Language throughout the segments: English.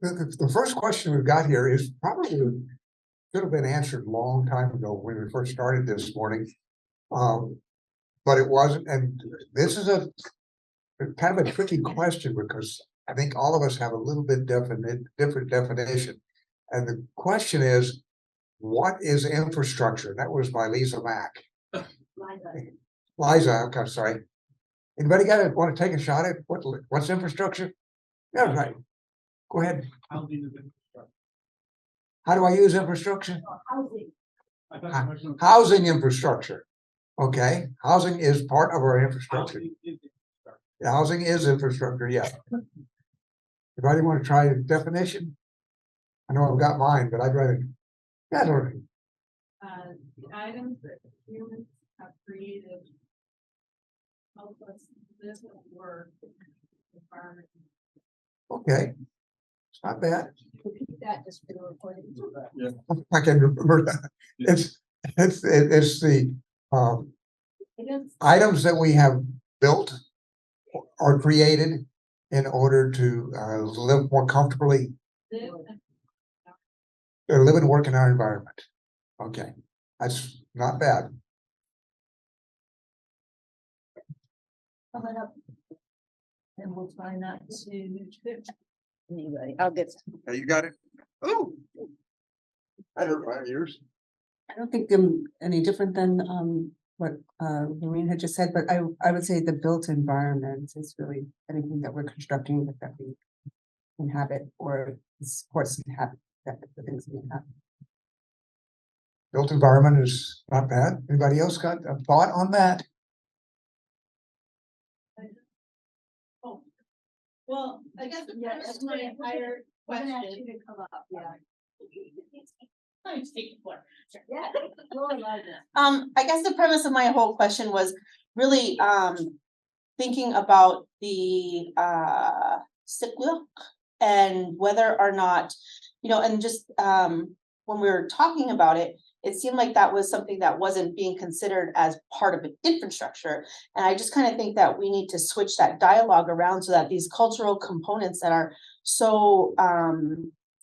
The first question we've got here is probably should have been answered a long time ago when we first started this morning. But it wasn't, and this is a kind of a tricky question because I think all of us have a little bit different definition. And the question is, what is infrastructure? That was by Lisa Mack. Liza, I'm sorry. Anybody want to take a shot at what's infrastructure? Yeah, right. Go ahead. How do I use infrastructure? Housing infrastructure. Okay, housing is part of our infrastructure. Housing is infrastructure, yeah. Anybody want to try a definition? I know I've got mine, but I'd rather. Yeah, the items that humans have created help us live and work in the environment. Okay, it's not bad. Repeat that just for the recording. Yeah, I can remember that. It's the items that we have built or created in order to live more comfortably, or live and work in our environment. Okay, that's not bad. And we'll try not to. Anyway, I'll get. You got it. Oh, I don't know yours. I don't think I'm any different than what Lorraine had just said, but I would say the built environment is really anything that we're constructing that we inhabit or supports inhabit the things we inhabit. Built environment is not bad. Anybody else got a thought on that? Oh, well, I guess that's my entire question. Ask you to come up. Yeah. I guess the premise of my whole question was really thinking about the sikluk and whether or not, and just when we were talking about it, it seemed like that was something that wasn't being considered as part of an infrastructure. And I just kind of think that we need to switch that dialogue around so that these cultural components that are so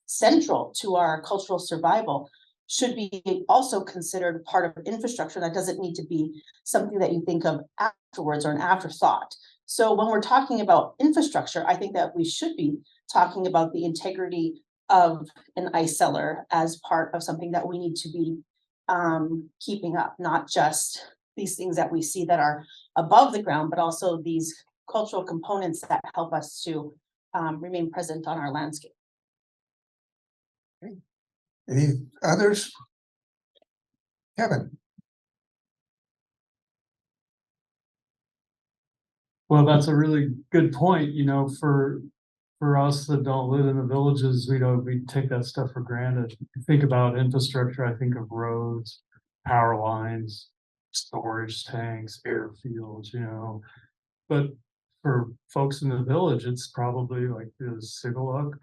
central to our cultural survival should be also considered part of infrastructure. That doesn't need to be something that you think of afterwards or an afterthought. So when we're talking about infrastructure, I think that we should be talking about the integrity of an ice cellar as part of something that we need to be keeping up, not just these things that we see that are above the ground, but also these cultural components that help us to remain present on our landscape. Any others? Kevin. Well, that's a really good point. For us that don't live in the villages, we take that stuff for granted. You think about infrastructure, I think of roads, power lines, storage tanks, airfields, But for folks in the village, it's probably like the Sigaluk,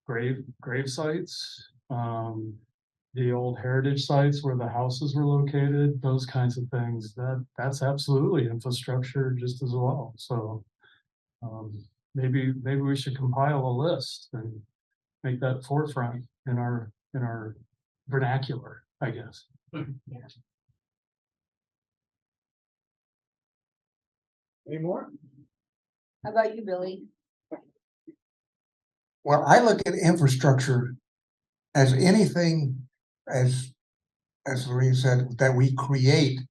grave sites, the old heritage sites where the houses were located, those kinds of things. That's absolutely infrastructure just as well. So maybe we should compile a list and make that forefront in our vernacular, I guess. Yeah. Any more? How about you, Billy? Well, I look at infrastructure as anything, as Lorraine said, that we create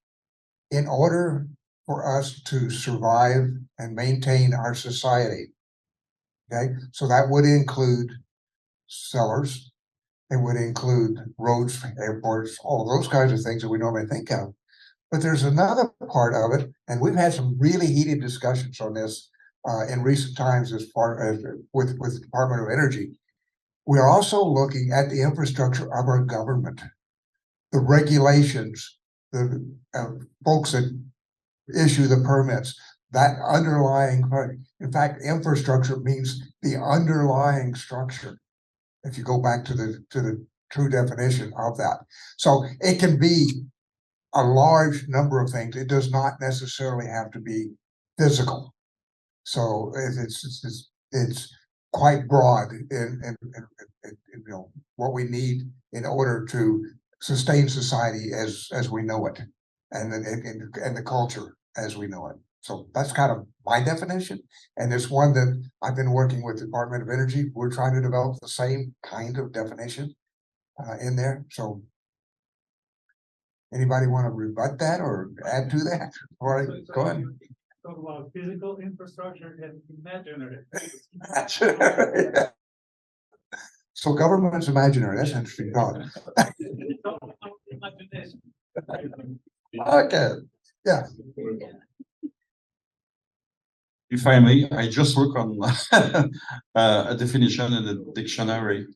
in order for us to survive and maintain our society. Okay, so that would include cellars, it would include roads, airports, all those kinds of things that we normally think of. But there's another part of it, and we've had some really heated discussions on this in recent times as far as with the Department of Energy. We're also looking at the infrastructure of our government, the regulations, the folks that issue the permits, that underlying, in fact, infrastructure means the underlying structure. If you go back to the true definition of that. So it can be a large number of things. It does not necessarily have to be physical. So it's quite broad in, you know, what we need in order to sustain society as we know it, and the culture as we know it. So that's kind of my definition, and it's one that I've been working with the Department of Energy. We're trying to develop the same kind of definition in there. So anybody want to rebut that or add to that? All right, go ahead. Talk about physical infrastructure and imaginary. So government's imaginary. That's interesting thought. Okay, yeah. If I may, I just work on a definition in the dictionary.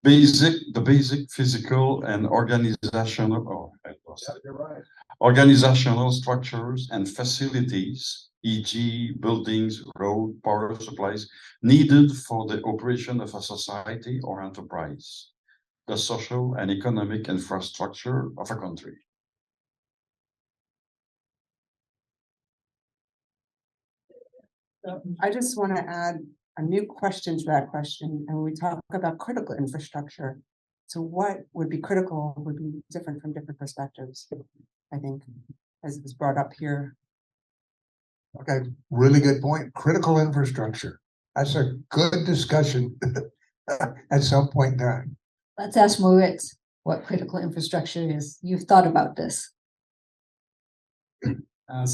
The basic physical and organizational, organizational structures and facilities, e.g. buildings, road, power supplies, needed for the operation of a society or enterprise, the social and economic infrastructure of a country. I just want to add a new question to that question, and we talk about critical infrastructure. So what would be critical would be different from different perspectives, I think, as was brought up here. Okay, really good point. Critical infrastructure. That's a good discussion at some point in time. Let's ask Moritz what critical infrastructure is. You've thought about this.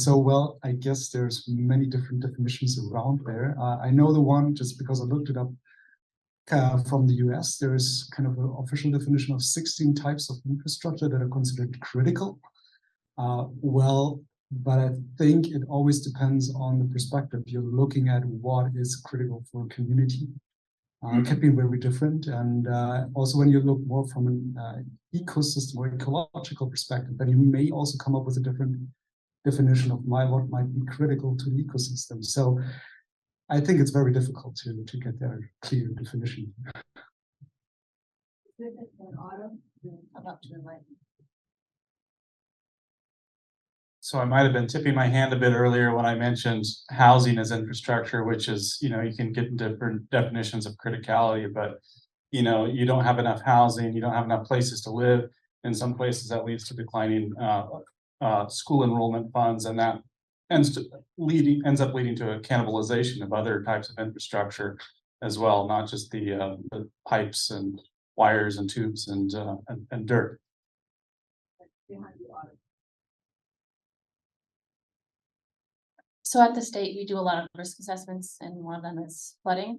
Well, I guess there's many different definitions around there. I know the one just because I looked it up from the US. There is kind of an official definition of 16 types of infrastructure that are considered critical. But I think it always depends on the perspective you're looking at. What is critical for a community? It can be very different. And also when you look more from an ecosystem or ecological perspective, then you may also come up with a different definition of what might be critical to the ecosystem. So I think it's very difficult to get that clear definition. So I might have been tipping my hand a bit earlier when I mentioned housing as infrastructure, which is, you know, you can get different definitions of criticality, but you know, you don't have enough housing, you don't have enough places to live. In some places that leads to declining school enrollment funds, and that ends up leading to a cannibalization of other types of infrastructure as well, not just the pipes and wires and tubes and dirt. So at the state, we do a lot of risk assessments, and one of them is flooding.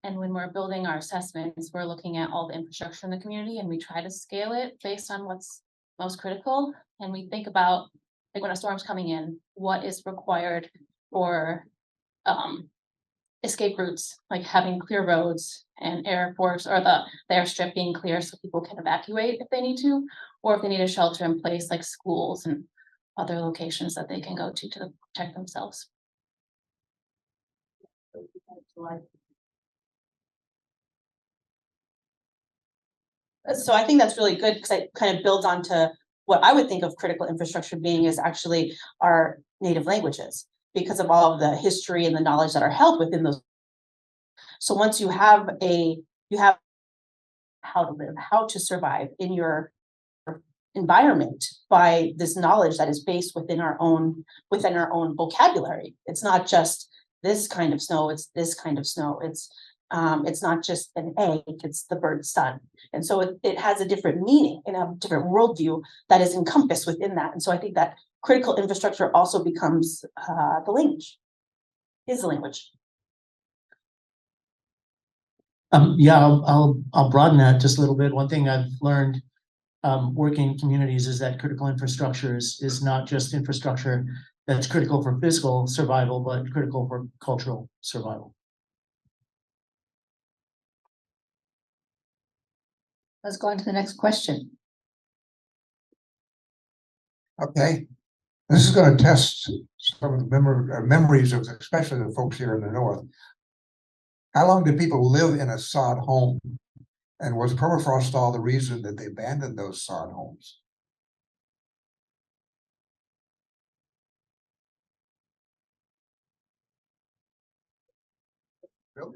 And when we're building our assessments, we're looking at all the infrastructure in the community, and we try to scale it based on what's most critical. And we think about, like, when a storm's coming in, what is required for escape routes, like having clear roads and airports, or the airstrip being clear so people can evacuate if they need to, or if they need a shelter in place, like schools and other locations that they can go to protect themselves. So I think that's really good because it kind of builds onto what I would think of critical infrastructure being is actually our native languages, because of all of the history and the knowledge that are held within those. So once you have how to live, how to survive in your environment by this knowledge that is based within our own vocabulary. It's not just this kind of snow, it's this kind of snow. It's not just an egg, it's the bird's son. And so it has a different meaning and a different worldview that is encompassed within that. And so I think that critical infrastructure also becomes the language, is the language. Yeah, I'll broaden that just a little bit. One thing I've learned working in communities is that critical infrastructure is not just infrastructure that's critical for physical survival, but critical for cultural survival. Let's go on to the next question. Okay, this is going to test some of the memories of especially the folks here in the north. How long did people live in a sod home? And was permafrost thaw the reason that they abandoned those sod homes? Oh,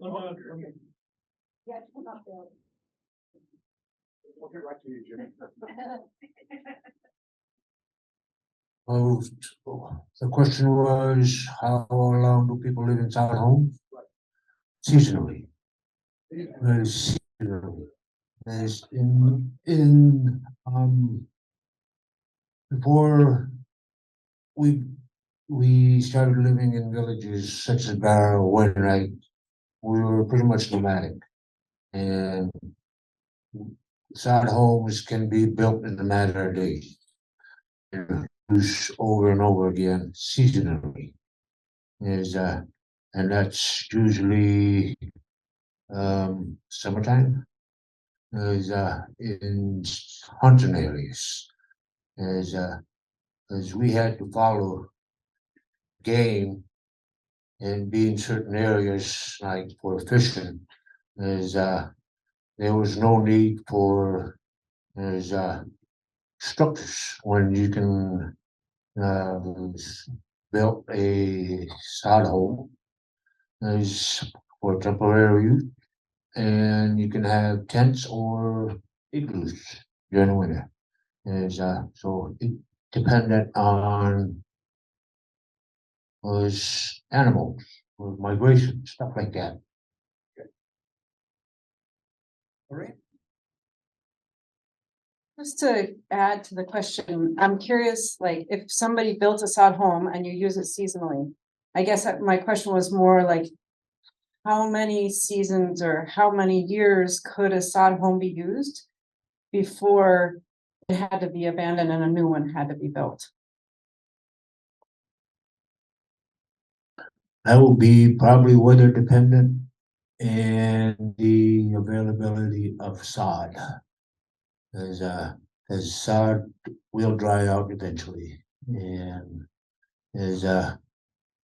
the question was, how long do people live inside homes? Seasonally. Seasonally. As before we started living in villages such as Barrow, Wainwright, we were pretty much nomadic. And sod homes can be built in a matter of days. Used over and over again seasonally. And that's usually summertime. In hunting areas. As we had to follow game and be in certain areas like for fishing, there was no need for structures when you can build a sod home for temporary use, and you can have tents or igloos during the winter. So it depended on was animals, or migration, stuff like that. All right. Just to add to the question, I'm curious, like, if somebody built a sod home and you use it seasonally, I guess my question was more like, how many seasons or how many years could a sod home be used before it had to be abandoned and a new one had to be built? That will be probably weather dependent and the availability of sod. As sod will dry out eventually, and as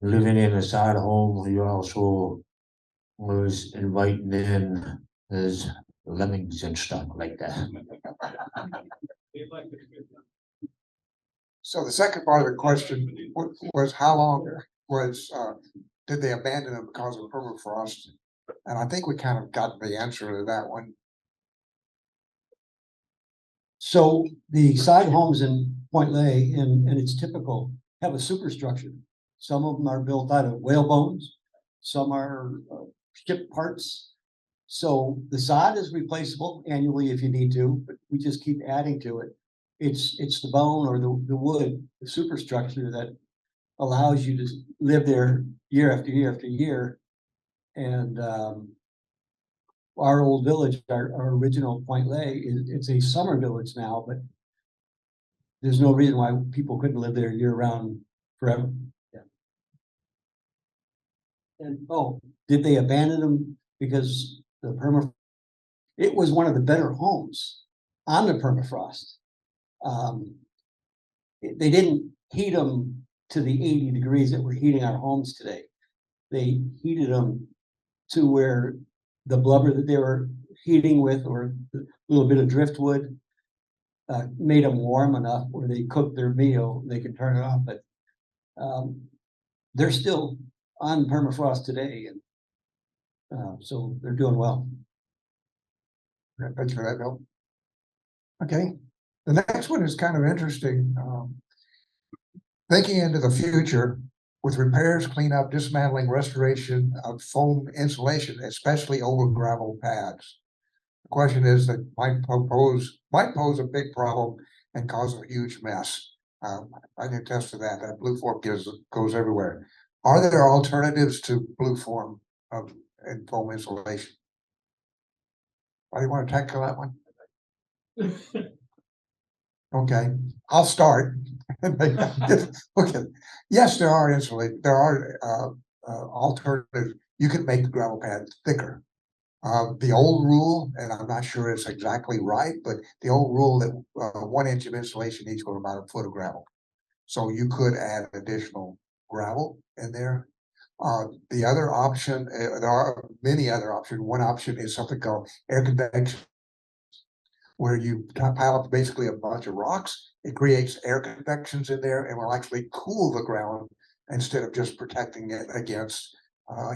living in a sod home, you also was inviting in as lemmings and stuff like that. So the second part of the question was how long did they abandon them because of permafrost? And I think we kind of got the answer to that one. So the side homes in Point Lay, and it's typical, have a superstructure. Some of them are built out of whale bones, some are ship parts. So the sod is replaceable annually if you need to, but we just keep adding to it. It's the bone or the wood, the superstructure that allows you to live there year after year after year. And our old village, our original Point Lay, it's a summer village now, but there's no reason why people couldn't live there year round forever. Yeah. And did they abandon them because the permafrost? It was one of the better homes on the permafrost. They didn't heat them to the 80 degrees that we're heating our homes today. They heated them to where the blubber that they were heating with, or a little bit of driftwood, made them warm enough where they cook their meal, they can turn it off. But they're still on permafrost today, and so they're doing well. Thanks for that, Bill. Okay, the next one is kind of interesting. Thinking into the future with repairs, cleanup, dismantling, restoration of foam insulation, especially over gravel pads. The question is that might pose a big problem and cause a huge mess. I can attest to that. That blue form goes everywhere. Are there alternatives to blue form and foam insulation? Anybody want to tackle that one? Okay, I'll start. Okay, yes, there are alternatives. You can make the gravel pad thicker. The old rule, and I'm not sure it's exactly right, but the old rule that 1 inch of insulation equals about a foot of gravel. So you could add additional gravel in there. The other option, there are many other options. One option is something called air convection, where you pile up basically a bunch of rocks. It creates air convections in there and will actually cool the ground instead of just protecting it against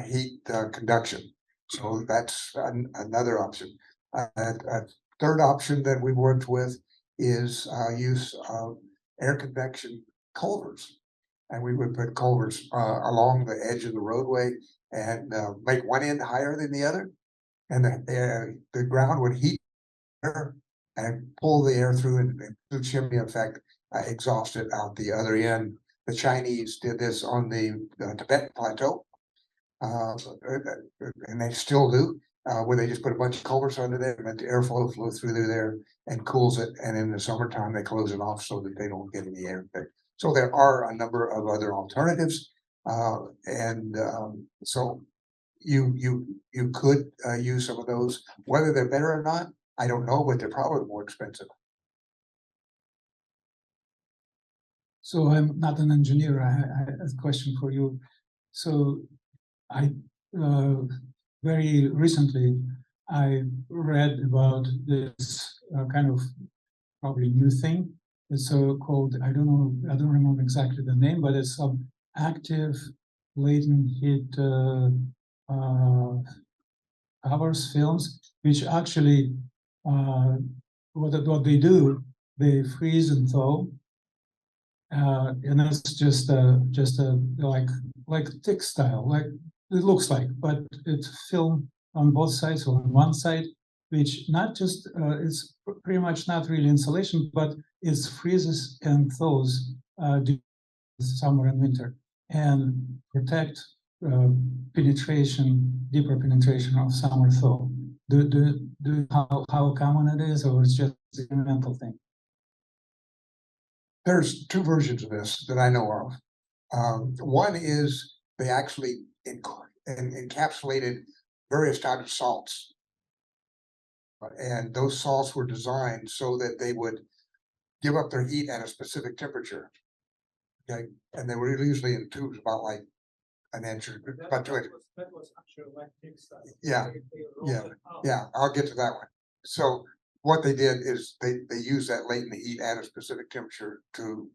heat conduction. So that's another option. A third option that we worked with is use of air convection culverts. And we would put culverts along the edge of the roadway and make one end higher than the other. And the ground would heat air and pull the air through and through chimney effect, exhaust it out the other end. The Chinese did this on the Tibetan Plateau. And they still do, where they just put a bunch of culverts under there and let the airflow flow through there and cools it. And in the summertime, they close it off so that they don't get any air there. So there are a number of other alternatives. So you could use some of those, whether they're better or not, I don't know, but they're probably more expensive. So I'm not an engineer. I have a question for you. So I very recently I read about this kind of probably new thing. It's so called, I don't remember exactly the name, but it's some active latent heat covers films, which actually what they do, they freeze and thaw. And it's just a like textile, like it looks like, but it's film on both sides or on one side, which not just it's pretty much not really insulation, but it freezes and thaws during summer and winter and protect deeper penetration of summer thaw. Do how common it is, or it's just a mental thing? There's two versions of this that I know of. One is they actually encapsulated various types of salts. And those salts were designed so that they would give up their heat at a specific temperature. Okay, and they were usually in tubes about like an inch or about 2 inches. Yeah, I'll get to that one. So what they did is they used that latent heat at a specific temperature to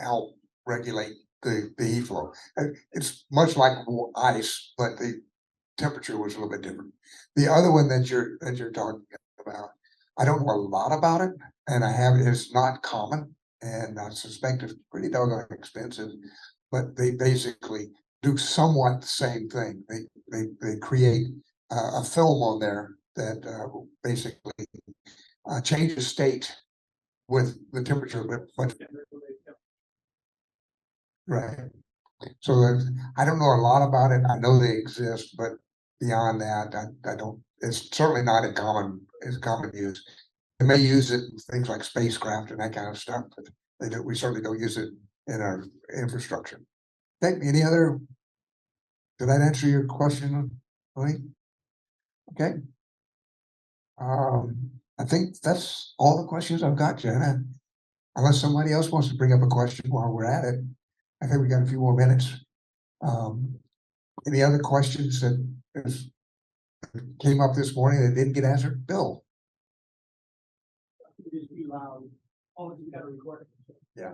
help regulate the heat flow. And it's much like ice, but the temperature was a little bit different. The other one that you're talking about, I don't know a lot about it, and it's not common, and I suspect it's pretty doggone expensive, but they basically do somewhat the same thing. They create a film on there that basically changes state with the temperature, but right. So I don't know a lot about it. I know they exist, but beyond that, I don't. It's certainly not in common use. They may use it in things like spacecraft and that kind of stuff, but we certainly don't use it in our infrastructure. Okay, any other? Did that answer your question, Lee? Okay. I think that's all the questions I've got, Jenna. Unless somebody else wants to bring up a question while we're at it, I think we got a few more minutes. Any other questions that came up this morning that didn't get answered? Bill? Yeah.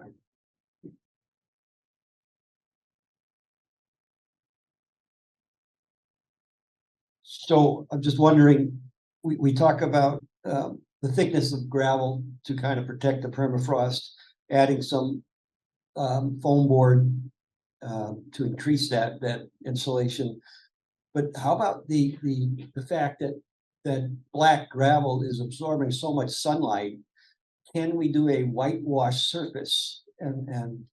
So I'm just wondering, we talk about the thickness of gravel to kind of protect the permafrost, adding some foam board to increase that insulation. But how about the fact that black gravel is absorbing so much sunlight? Can we do a whitewash surface and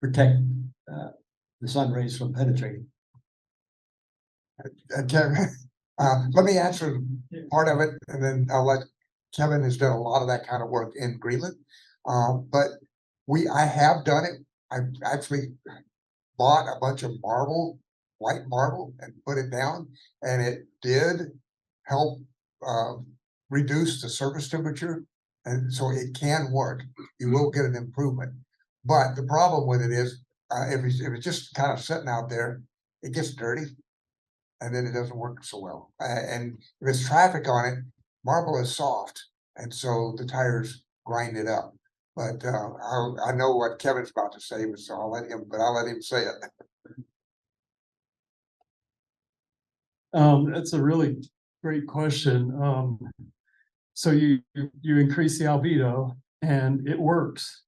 protect the sun rays from penetrating? Kevin, let me answer part of it, and then I'll let Kevin has done a lot of that kind of work in Greenland. But I have done it. I've actually bought a bunch of white marble, and put it down, and it did help reduce the surface temperature, and so it can work. You will get an improvement, but the problem with it is if it's just kind of sitting out there, it gets dirty, and then it doesn't work so well. And if there's traffic on it, marble is soft, and so the tires grind it up. But I know what Kevin's about to say, so I'll let him say it. That's a really great question. So you increase the albedo and it works.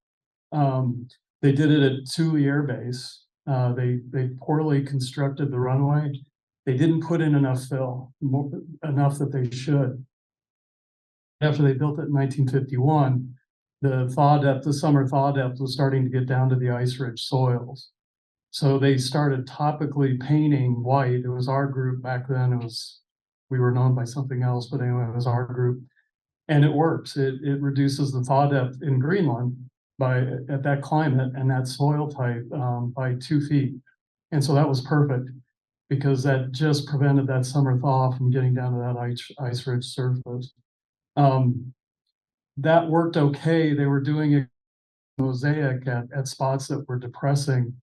They did it at Thule Air Base. They poorly constructed the runway. They didn't put in enough fill, enough that they should. After they built it in 1951, the summer thaw depth was starting to get down to the ice-rich soils. So they started topically painting white. It was our group back then. We were known by something else, but anyway, it was our group. And it works. It reduces the thaw depth in Greenland at that climate and that soil type by 2 feet. And so that was perfect because that just prevented that summer thaw from getting down to that ice-rich surface. That worked okay. They were doing a mosaic at spots that were depressing.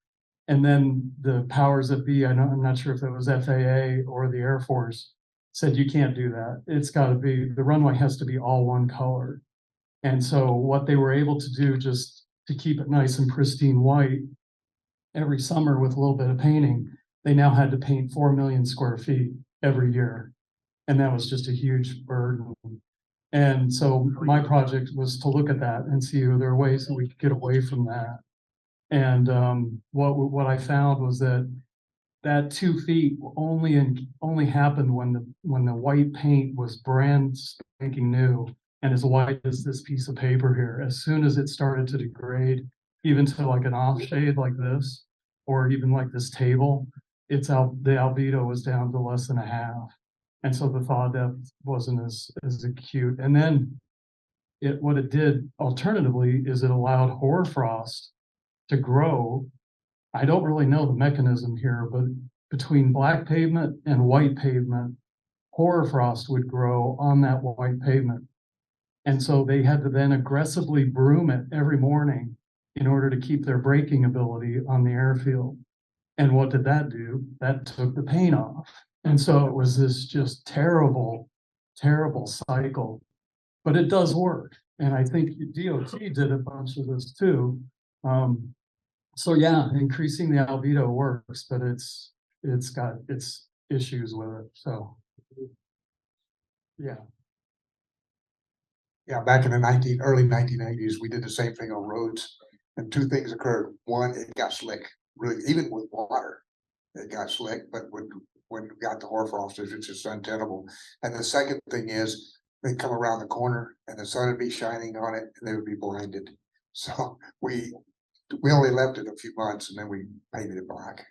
And then the powers that be, I'm not sure if it was FAA or the Air Force, said you can't do that. It's got to be, the runway has to be all one color. And so what they were able to do just to keep it nice and pristine white every summer with a little bit of painting, they now had to paint 4 million square feet every year. And that was just a huge burden. And so my project was to look at that and see if there are ways that we could get away from that. And what I found was that 2 feet only happened when the white paint was brand spanking new and as white as this piece of paper here. As soon as it started to degrade, even to like an off shade like this, or even like this table, the albedo was down to less than a half. And so the thaw depth wasn't as acute. And then what it did alternatively is it allowed hoarfrost to grow. I don't really know the mechanism here, but between black pavement and white pavement, hoarfrost would grow on that white pavement. And so they had to then aggressively broom it every morning in order to keep their braking ability on the airfield. And what did that do? That took the paint off. And so it was this just terrible, terrible cycle. But it does work. And I think DOT did a bunch of this too. So yeah, increasing the albedo works, but it's got its issues with it. So yeah. Yeah, back in the early 1980s, we did the same thing on roads, and 2 things occurred. One, it got slick, really, even with water, it got slick. But when we got the hoarfrost, it's just untenable. And the second thing is, they'd come around the corner, and the sun would be shining on it, and they would be blinded. So we only left it a few months, and then we painted it black.